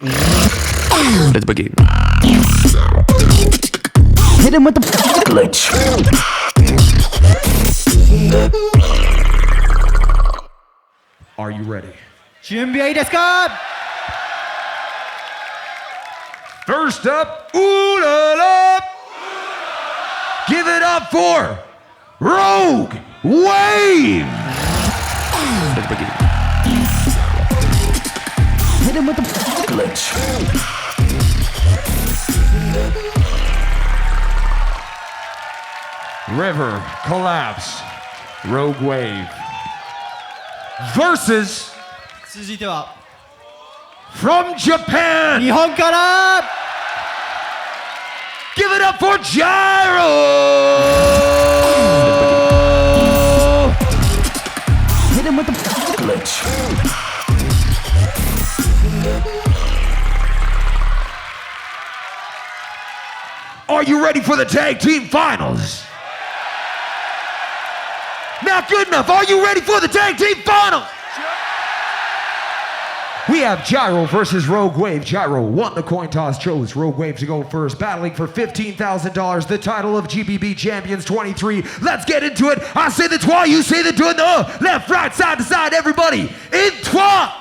Let's begin. Hit him with the glitch. Are you ready? 準備はいいですか? First up, ooh la la. Give it up for Rogue Wave. Let's begin. Hit him with the glitch. River, COLAPS, Rogue Wave versus 続いては from Japan. 日本から Give it up for Jairo. Hit him with the glitch. Are you ready for the tag team finals? Not good enough. Are you ready for the tag team finals? We have Jairo versus Rogue Wave. Jairo won the coin toss, chose Rogue Wave to go first, battling for $15,000, the title of GBB Champions 23. Let's get into it. I say the trois, you say the deux. No, left, right, side to side, everybody. In trois.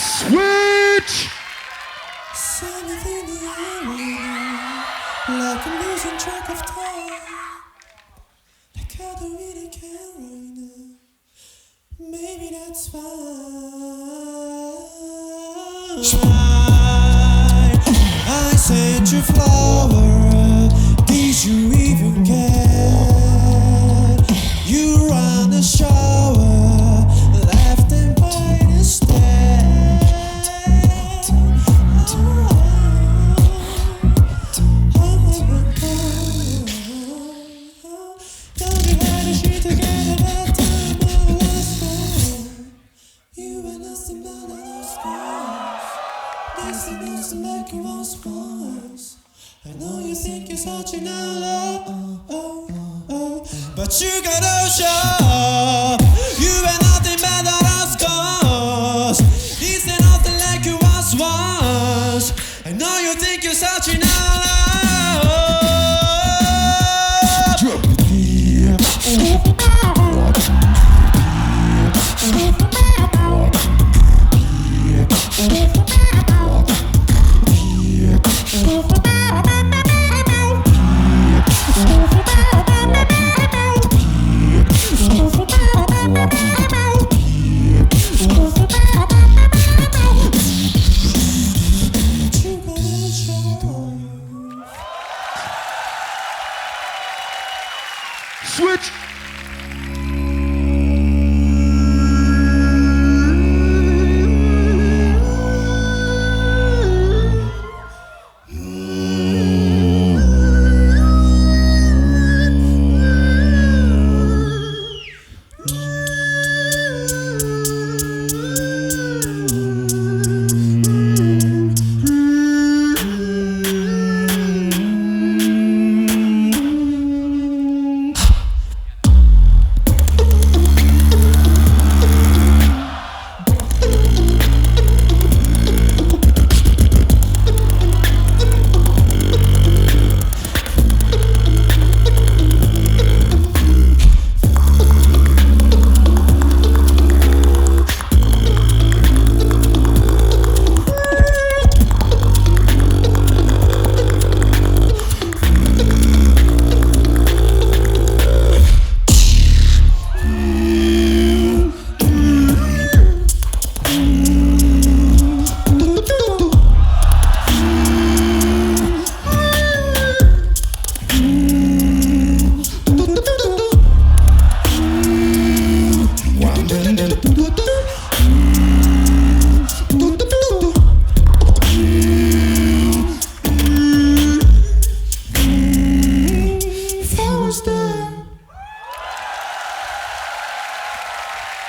Switch! Like I'm losing track of time. Like I don't really care right now. Maybe that's fine. I sent you flower. Did you even care? You run the shower, left them by the stairs. Don't be hard to shoot together that time I was gone. You were nothing but a scars. Guess it doesn't make you once once. I know you think you're such an outlaw, but you got no show. You were nothing but a scars. This ain't nothing like you was once. I know you think you're such an outlaw.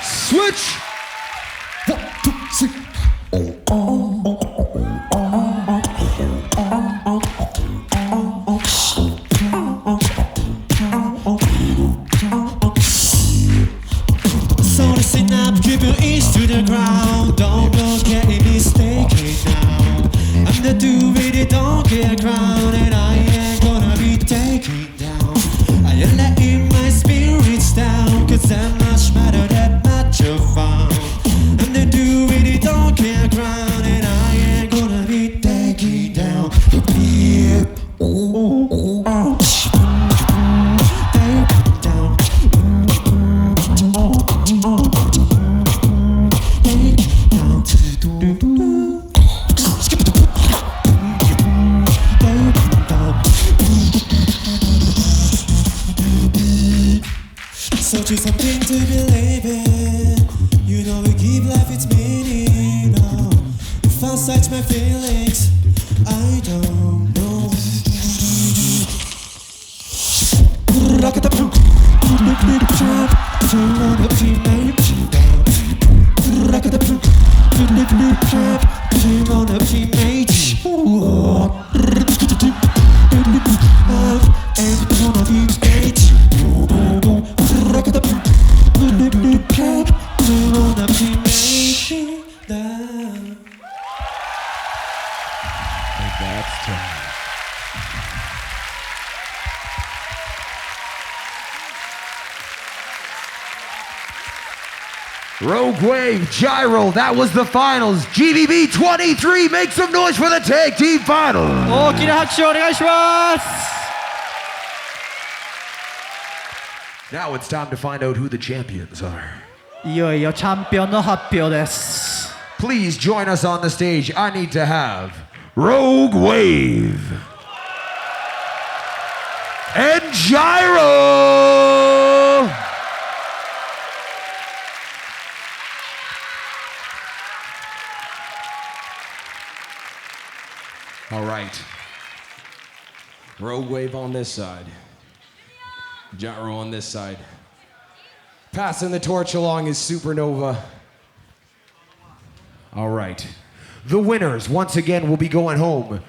Switch. 1, 2, 3. So listen up, keep your ears to the ground. Don't look at me mistaken now. I'm the dude with the donkey crown, and I ain't gonna be taken down. I ain't letting my spirits down, cause I'm much better than much of fun. I'm the dude with the donkey crown, and I ain't gonna be taken down. Yeah. Oh, oh, oh. So choose something to believe in. You know we give life its meaning. No, if I search my feelings, I don't know. Rock it up, rock it up, That's time. Rogue Wave, Jairo, that was the finals. GBB 23, make some noise for the tag team finals. 大きな拍手をお願いします。 Now it's time to find out who the champions are. いよいよチャンピオンの発表です。 Please join us on the stage. I need to have Rogue Wave and Jairo. All right. Rogue Wave on this side. Jairo on this side. Passing the torch along is Supernova. All right. The winners, once again, will be going home,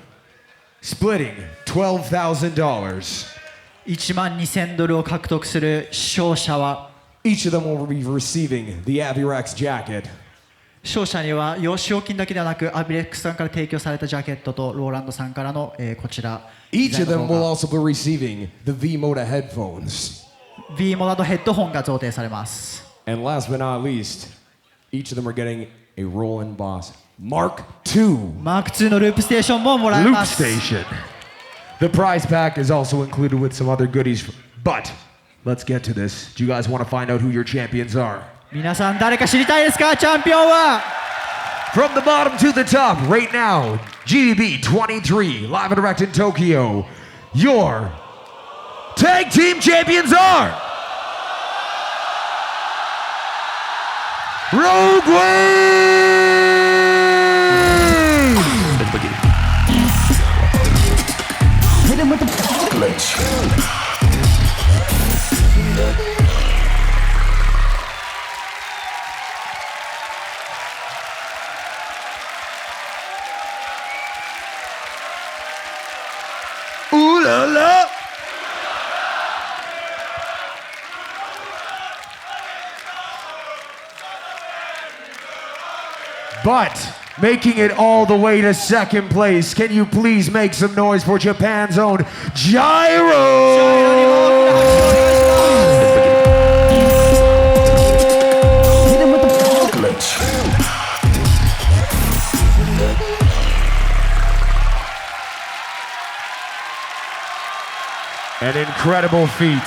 splitting $12,000. 12,000ドルを獲得する勝者は、 Each of them will be receiving the Avirex jacket. 勝者には使用金だけではなく、アビレックスさんから提供されたジャケットとローランドさんからの、こちら Each of them will also be receiving the V-Moda headphones. V モダのヘッドホンが贈呈されます。 And last but not least, each of them are getting a Roland Boss Mark II. マーク2のループステーションももらえ Loop ます。 Station. The prize pack is also included with some other goodies. But let's get to this. Do you guys want to find out who your champions are? 皆さん誰か知りたいですか？チャンピオンは From the bottom to the top, right now, GBB 23, live and direct in Tokyo. Your tag team champions are Rogue Wave! Hit him with the glitch. Ooh la la! But making it all the way to second place, can you please make some noise for Japan's own Jairo? Hit him with the glitch. An incredible feat.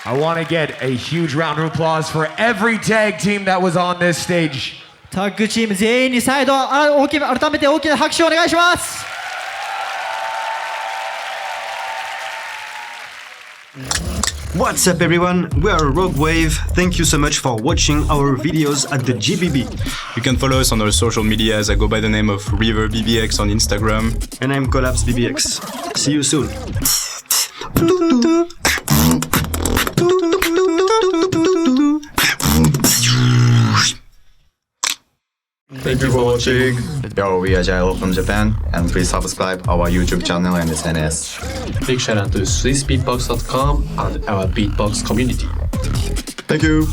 I want to get a huge round of applause for every tag team that was on this stage. タッグチーム全員に再度改めて大きな拍手をお願いします。What's up everyone, we are Rogue Wave. Thank you so much for watching our videos at the GBB. You can follow us on our social medias. I go by the name of RiverBBX on Instagram. And I'm COLAPS BBX. See you soon. Thank you for watching. Yo, we are Jairo from Japan, and please subscribe our YouTube channel and SNS. Big shout out to Swissbeatbox.com and our Beatbox community. Thank you.